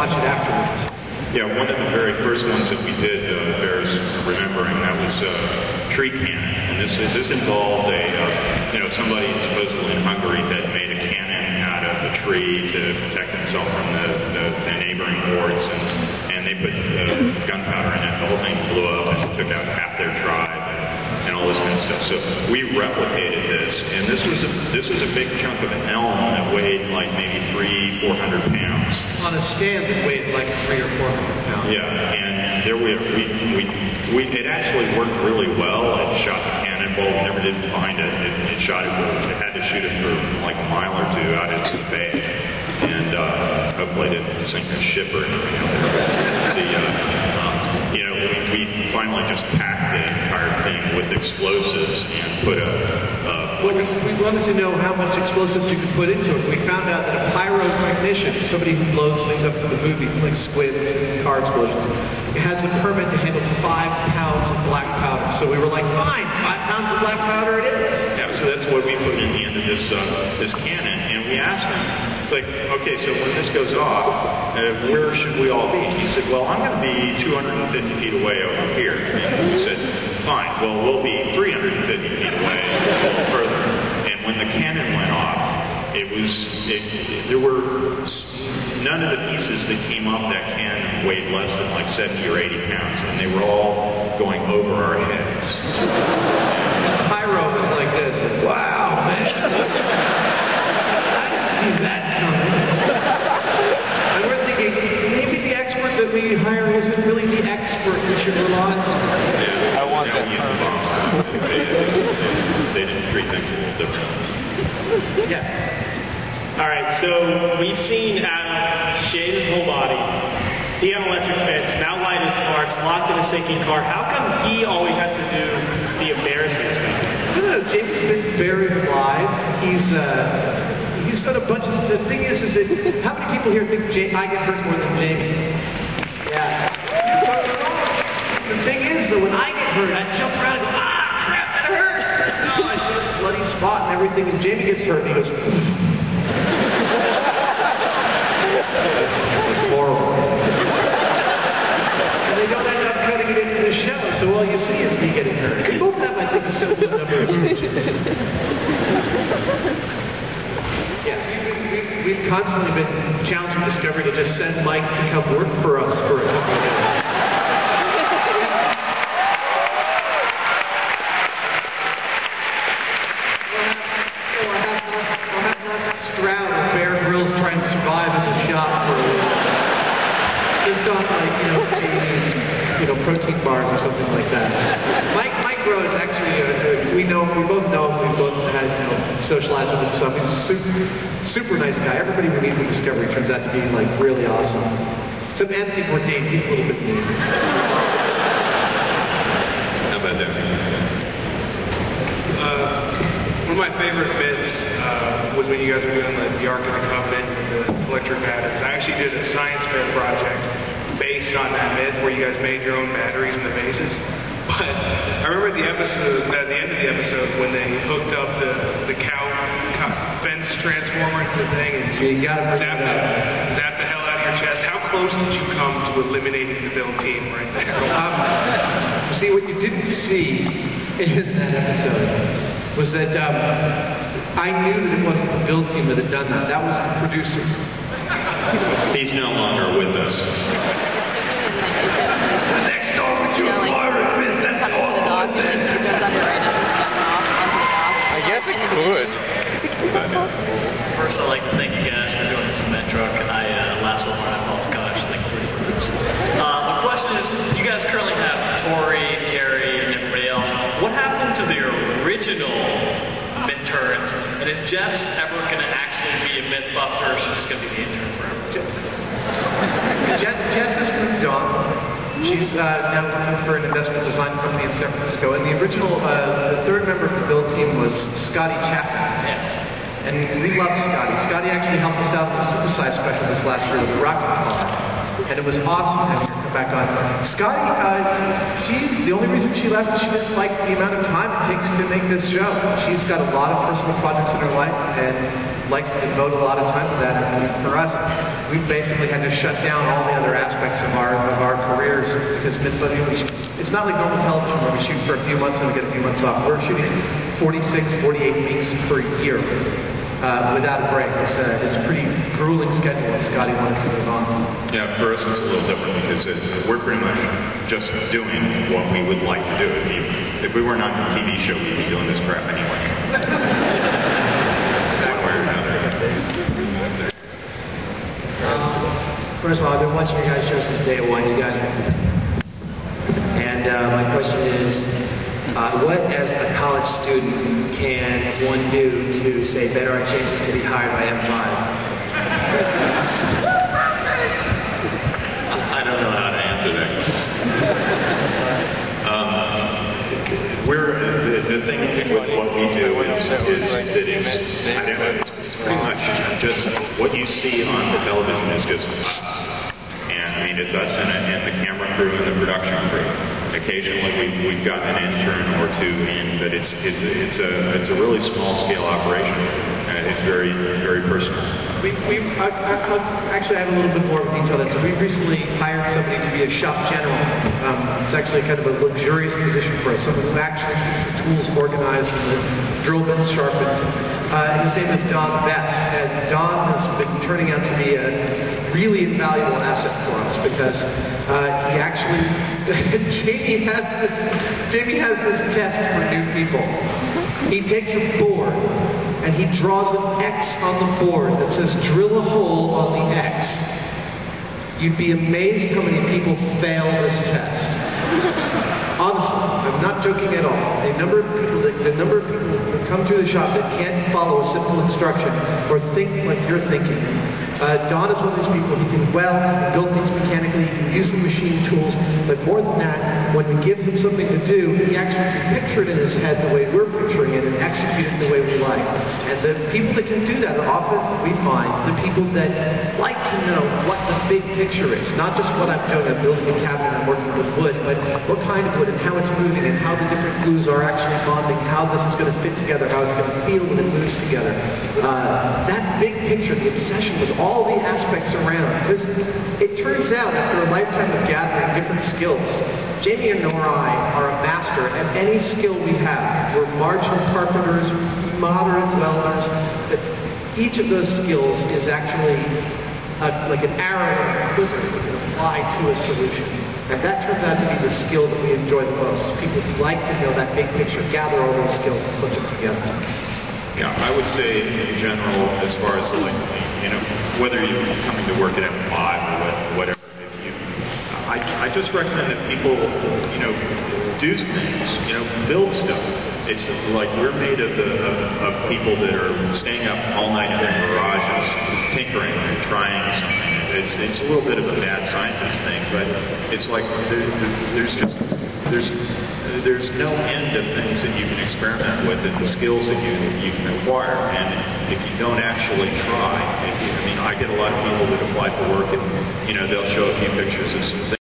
watch it afterwards. Yeah, one of the very first ones that we did bears remembering. That was tree cannon, and this involved somebody supposedly in Hungary that made a cannon out of a tree to protect himself from the neighboring hordes, and they put gunpowder in it. The whole thing blew up and took out half their tribe and all this kind of stuff. So we replicated this, and this was a big chunk of an elm that weighed like maybe 300-400 pounds. On a stand that weighed like 300 or 400 pounds. Yeah, and there it actually worked really well. It shot the cannonball. We never did find it. It shot it. It had to shoot it for like a mile or two out into the bay, and hopefully it didn't sink a ship or anything out there. We finally just packed the entire thing with explosives and put we wanted to know how much explosives you could put into it. We found out that a pyrotechnician, somebody who blows things up for the movies, like squids and car explosions, has a permit to handle 5 pounds of black powder. So we were like, fine, 5 pounds of black powder it is. Yeah, so that's what we put in the end of this cannon, and we asked him, it's like, okay, so when this goes off, where should we all be? And he said, well, I'm going to be 250 feet away over here. And we said, fine, well, we'll be 350 feet away a little further. And when the cannon went off, there were none of the pieces that came off that cannon weighed less than like 70 or 80 pounds, and they were all going over our heads. Pyro was like this, and wow, man. I didn't see that coming. And we're thinking, maybe the expert that we hire isn't really the expert we should rely on. Yeah, I want that. We used the bombs. They didn't treat things a little different. Yes. All right, so we've seen Adam shave his whole body. He had an electric fence, now light his sparks, locked in a sinking car. How come he always has to do the embarrassing stuff? I don't know, James has been very live. He's done a bunch of... The thing is that how many people here think I get hurt more than Jamie? Yeah. The thing is, though, when I get hurt, I jump around and go, crap, that hurts! No, I see a bloody spot and everything, and Jamie gets hurt, and he goes, That's horrible. And they don't end up cutting it into the show, so all you see is me getting hurt. We both have, I think, a similar number of stitches. Yes, we've constantly been challenging Discovery to just send Mike to come work for us for a couple of days. Protein bars or something like that. Mike Rose actually, we both know him, we both had socialized with him some. He's a super nice guy. Everybody we meet from Discovery turns out to be like really awesome. Except Anthony Bourdain, he's a little bit mean. How about that? One of my favorite bits was when you guys were doing the Ark of the Covenant, the electric atoms. I actually did a science fair project based on that myth where you guys made your own batteries in the bases. But I remember at the end of the episode when they hooked up the cow fence transformer to the thing and you gotta zap the hell out of your chest. How close did you come to eliminating the build team right there? See, what you didn't see in that episode was that I knew that it wasn't the build team that had done that. That was the producer. He's no longer with us. The next dog with you pirate myth, that's all I guess it could. First, I'd like to thank you guys for doing the cement truck. I laughed so hard, oh gosh, like 3 groups. The question is, you guys currently have Tori, Gary, and everybody else. What happened to the original myth turns? And is Jess ever going to actually be a Mythbuster, or is she just going to be the intern forever? Jess has moved on. She's now working for an investment design company in San Francisco. And the original, the third member of the build team was Scotty Chapman. Yeah. And we love Scotty. Scotty actually helped us out with the Supersize special this last year with the Rocket Car. And it was awesome having her come back on. Scotty, the only reason she left is she didn't like the amount of time it takes to make this show. She's got a lot of personal projects in her life and likes to devote a lot of time to that. And for us, we we basically had to shut down all the other aspects of our careers because Mythbusters, it's not like normal television where we shoot for a few months and we get a few months off. We're shooting 46, 48 weeks per year without a break. It's a pretty grueling schedule, and Scotty wanted to move on. Yeah, for us it's a little different because we're pretty much just doing what we would like to do. If we weren't on a TV show, we'd be doing this crap anyway. One way or another. First of all, I've been watching you guys' shows since day one. You guys, and my question is, what as a college student can one do to say better our chances to be hired by M5? I don't know how to answer that question. The thing with what we do is that it's pretty much just what you see on the television is just us. And I mean, it's us and the camera crew and the production crew. Occasionally we've gotten an intern or two in, but it's a really small scale operation, and it's very personal. Actually, I have a little bit more detail. So we've recently hired somebody to be a shop general. It's actually kind of a luxurious position for us. Someone who actually keeps the tools organized and the drill bits sharpened. And his name is Don Betts, and Don has been turning out to be a really invaluable asset for us because he actually Jamie has this test for new people. He takes a board and he draws an X on the board that says drill a hole on the X. You'd be amazed how many people fail this test. Honestly, I'm not joking at all. The number of people who come through the shop that can't follow a simple instruction or think like you're thinking. Don is one of these people who can build things mechanically, he can use the machine tools, but more than that, when we give him something to do, he actually can picture it in his head the way we're picturing it and execute it the way we like. And the people that can do that are often, we find, the people that like to know what the big picture is. Not just what I'm doing, I'm building a cabinet and working with wood, but what kind of wood and how it's moving and how the different glues are actually bonding, how this is going to fit together, how it's going to feel when it moves together. That big picture, the obsession with all the aspects around. Because it turns out, after a lifetime of gathering different skills, Jamie and I are a master at any skill we have. We're marginal carpenters, moderate welders. Each of those skills is actually like an arrow or a quiver that we can apply to a solution. And that turns out to be the skill that we enjoy the most. People like to know that big picture, gather all those skills and put them together. Yeah, I would say in general, as far as like, whether you're coming to work at M5 or whatever, I just recommend that people, do things, build stuff. It's like we're made of people that are staying up all night in their garages, tinkering and trying something. It's a little bit of a mad scientist thing, but it's like there's no end of things that you can experiment with and the skills that you can acquire. And if you don't actually try, I get a lot of people that apply for work and they'll show a few pictures of some things.